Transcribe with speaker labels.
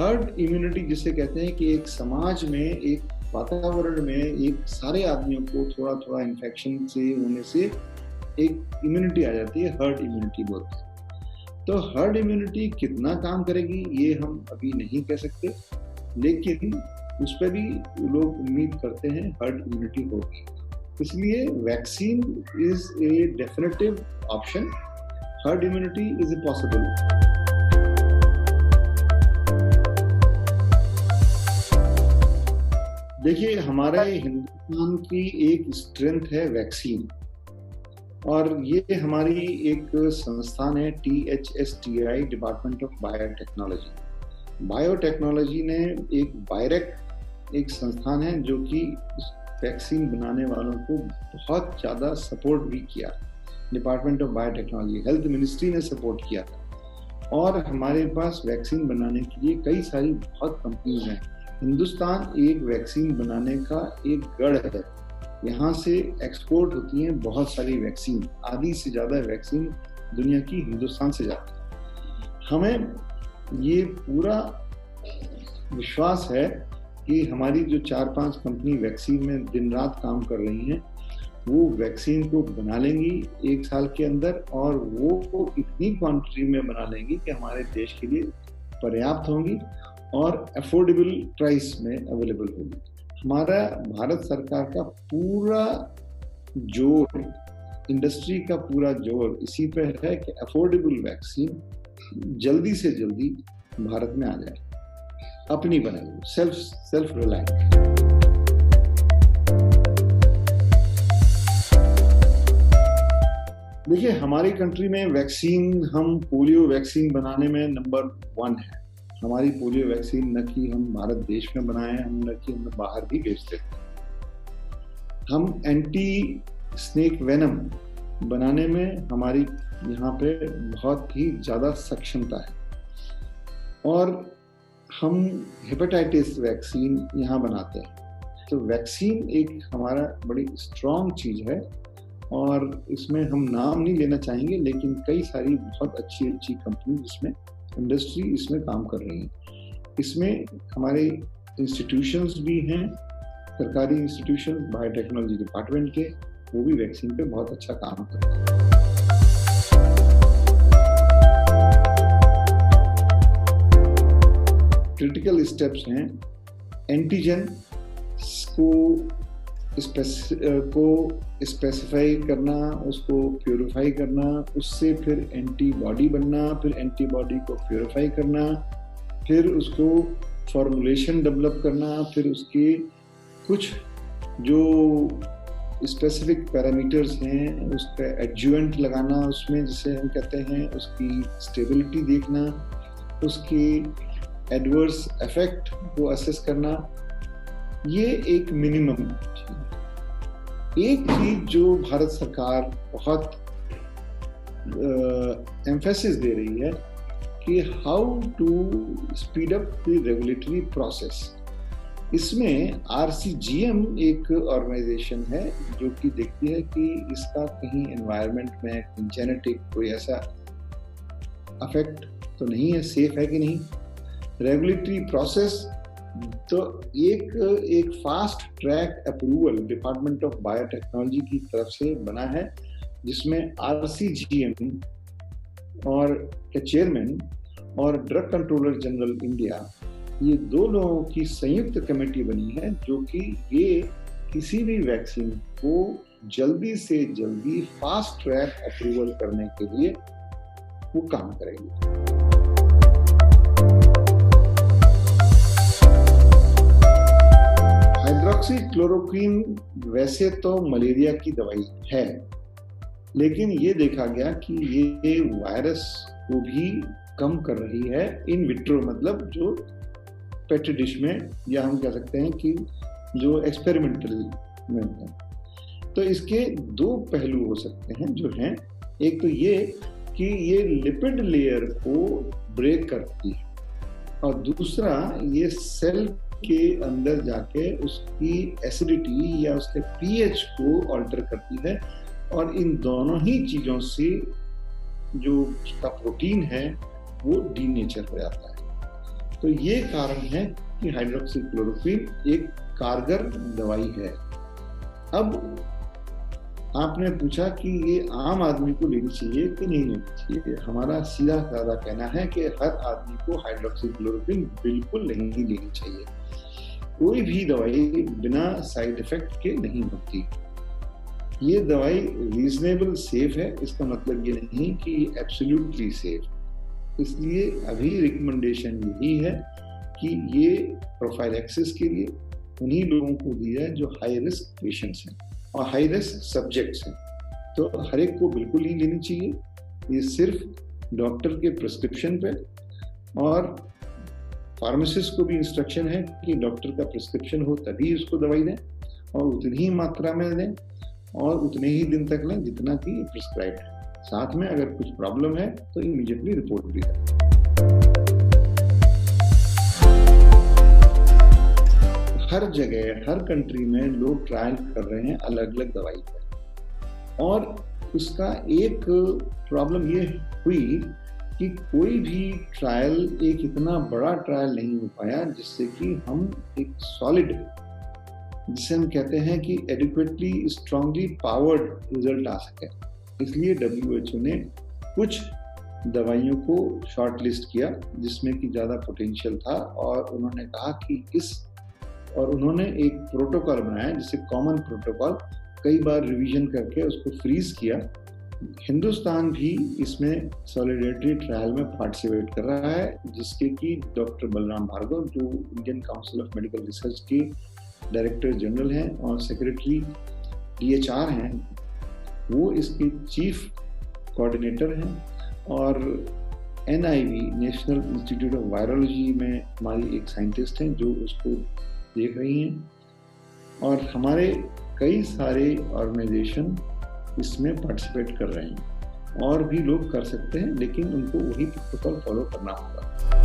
Speaker 1: Herd immunity जिसे कहते हैं कि एक समाज में, एक वातावरण में, एक सारे आदमियों को थोड़ा थोड़ा इन्फेक्शन से होने से एक इम्यूनिटी आ जाती है, हर्ड इम्यूनिटी बोलते हैं। तो हर्ड इम्यूनिटी कितना काम करेगी ये हम अभी नहीं कह सकते, लेकिन उस पर भी लोग उम्मीद करते हैं हर्ड इम्यूनिटी होगी। इसलिए vaccine is a definitive option, herd immunity is a possible. देखिए, हमारे हिंदुस्तान की एक स्ट्रेंथ है वैक्सीन, और ये हमारी एक संस्थान है THSTI, department of biotechnology. Biotechnology ने एक बायरेक एक संस्थान है जो कि वैक्सीन बनाने वालों को बहुत ज़्यादा सपोर्ट भी किया। Department of biotechnology, health ministry ने सपोर्ट किया था, और हमारे पास वैक्सीन बनाने के लिए कई सारी बहुत कंपनीज हैं। हिंदुस्तान एक वैक्सीन बनाने का एक गढ़ है, यहाँ से एक्सपोर्ट होती हैं बहुत सारी वैक्सीन, आधी से ज़्यादा वैक्सीन दुनिया की हिंदुस्तान से जाती है। हमें ये पूरा विश्वास है कि हमारी जो 4-5 कंपनी वैक्सीन में दिन रात काम कर रही हैं, वो वैक्सीन को बना लेंगी 1 साल के अंदर, और वो इतनी क्वांटिटी में बना लेंगी कि हमारे देश के लिए पर्याप्त होंगी और अफोर्डेबल प्राइस में अवेलेबल होगी। हमारा भारत सरकार का पूरा जोर, इंडस्ट्री का पूरा जोर इसी पे है कि अफोर्डेबल वैक्सीन जल्दी से जल्दी भारत में आ जाए, अपनी बनाई, सेल्फ रिलायंट। देखिए, हमारी कंट्री में वैक्सीन, हम पोलियो वैक्सीन बनाने में नंबर 1 है। हमारी पोलियो वैक्सीन न कि हम भारत देश में बनाए हैं, हम न कि हम बाहर भी बेचते हैं। हम एंटी स्नेक वेनम बनाने में हमारी यहाँ पे बहुत ही ज़्यादा सक्षमता है, और हम हेपेटाइटिस वैक्सीन यहाँ बनाते हैं। तो वैक्सीन एक हमारा बड़ी स्ट्रॉन्ग चीज़ है, और इसमें हम नाम नहीं लेना चाहेंगे, लेकिन कई सारी बहुत अच्छी अच्छी कंपनी जिसमें इंडस्ट्री इसमें काम कर रही है। इसमें हमारे इंस्टीट्यूशंस भी हैं, सरकारी इंस्टीट्यूशन, बायोटेक्नोलॉजी डिपार्टमेंट के, वो भी वैक्सीन पे बहुत अच्छा काम कर रहे हैं। क्रिटिकल स्टेप्स हैं, एंटीजन को स्पेसिफाई करना, उसको प्योरीफाई करना, उससे फिर एंटीबॉडी बनना, फिर एंटीबॉडी को प्योरीफाई करना, फिर उसको फॉर्मुलेशन डेवलप करना, फिर उसके कुछ जो स्पेसिफिक पैरामीटर्स हैं उसका एडजुवेंट लगाना उसमें, जिसे हम कहते हैं, उसकी स्टेबिलिटी देखना, उसकी एडवर्स इफेक्ट को असेस करना। ये एक मिनिमम एक चीज जो भारत सरकार बहुत एम्फेसिस दे रही है कि how to speed up the regulatory process. इसमें RCGM एक ऑर्गेनाइजेशन है जो कि देखती है कि इसका कहीं एनवायरनमेंट में जेनेटिक कोई ऐसा अफेक्ट तो नहीं है, सेफ है कि नहीं। रेगुलेटरी प्रोसेस तो एक fast track approval department of biotechnology की तरफ से बना है, जिसमें RCGM और के चेयरमैन और ड्रग कंट्रोलर जनरल इंडिया, ये 2 लोगों की संयुक्त कमेटी बनी है, जो कि ये किसी भी वैक्सीन को जल्दी से जल्दी फास्ट ट्रैक अप्रूवल करने के लिए वो काम करेगी। हाइड्रोक्सीक्लोरोक्वीन वैसे तो मलेरिया की दवाई है, लेकिन ये देखा गया कि ये वायरस को भी कम कर रही है इन विट्रो, मतलब जो पेट्री डिश में, या हम कह सकते हैं कि जो एक्सपेरिमेंटल में है। तो इसके 2 पहलू हो सकते हैं जो हैं, एक तो ये कि ये लिपिड लेयर को ब्रेक करती है, और दूसरा ये सेल के अंदर जाके उसकी एसिडिटी या उसके pH को ऑल्टर करती है, और इन दोनों ही चीज़ों से जो उसका प्रोटीन है वो डीनेचर हो जाता है। तो ये कारण है कि हाइड्रोक्सीक्लोरोक्वीन एक कारगर दवाई है। अब आपने पूछा कि ये आम आदमी को लेनी चाहिए कि नहीं लेनी चाहिए। हमारा सीधा साधा कहना है कि हर आदमी को हाइड्रोक्सीक्लोरोक्वीन बिल्कुल नहीं लेनी चाहिए। कोई भी दवाई बिना साइड इफेक्ट के नहीं होती। ये दवाई रीजनेबल सेफ है, इसका मतलब ये नहीं कि एब्सोल्युटली सेफ। इसलिए अभी रिकमेंडेशन यही है कि ये प्रोफाइलैक्सिस के लिए उन्हीं लोगों को दी जाए जो हाई रिस्क पेशेंट्स हैं और हाई रिस्क सब्जेक्ट्स हैं। तो हर एक को बिल्कुल नहीं लेनी चाहिए। ये सिर्फ डॉक्टर के प्रिस्क्रिप्शन पे, और फार्मासिस्ट को भी इंस्ट्रक्शन है कि डॉक्टर का प्रिस्क्रिप्शन हो तभी उसको दवाई दें, और उतनी ही मात्रा में दें और उतने ही दिन तक लें जितना कि प्रिस्क्राइब्ड है। साथ में अगर कुछ प्रॉब्लम है तो इमीडिएटली रिपोर्ट भी करें। हर जगह, हर कंट्री में लोग ट्रायल कर रहे हैं अलग अलग दवाई पर, और उसका एक प्रॉब्लम ये हुई कि कोई भी ट्रायल एक इतना बड़ा ट्रायल नहीं हो पाया जिससे कि हम एक सॉलिड, जिसे हम कहते हैं कि एडिक्वेटली स्ट्रांगली पावर्ड रिजल्ट आ सके। इसलिए WHO ने कुछ दवाइयों को शॉर्ट लिस्ट किया जिसमें कि ज़्यादा पोटेंशियल था, और उन्होंने कहा कि उन्होंने एक प्रोटोकॉल बनाया जिसे कॉमन प्रोटोकॉल, कई बार रिवीजन करके उसको फ्रीज किया। हिंदुस्तान भी इसमें सॉलिडेरिटी ट्रायल में पार्टिसिपेट कर रहा है, जिसके कि डॉक्टर बलराम भार्गव, जो Indian council of medical research के डायरेक्टर जनरल हैं और सेक्रेटरी DHR हैं, वो इसके चीफ कोऑर्डिनेटर हैं, और NIV national institute of virology में हमारी एक साइंटिस्ट हैं जो उसको देख रही हैं, और हमारे कई सारे ऑर्गेनाइजेशन इसमें पार्टिसिपेट कर रहे हैं। और भी लोग कर सकते हैं, लेकिन उनको वही प्रोटोकॉल फॉलो करना होगा।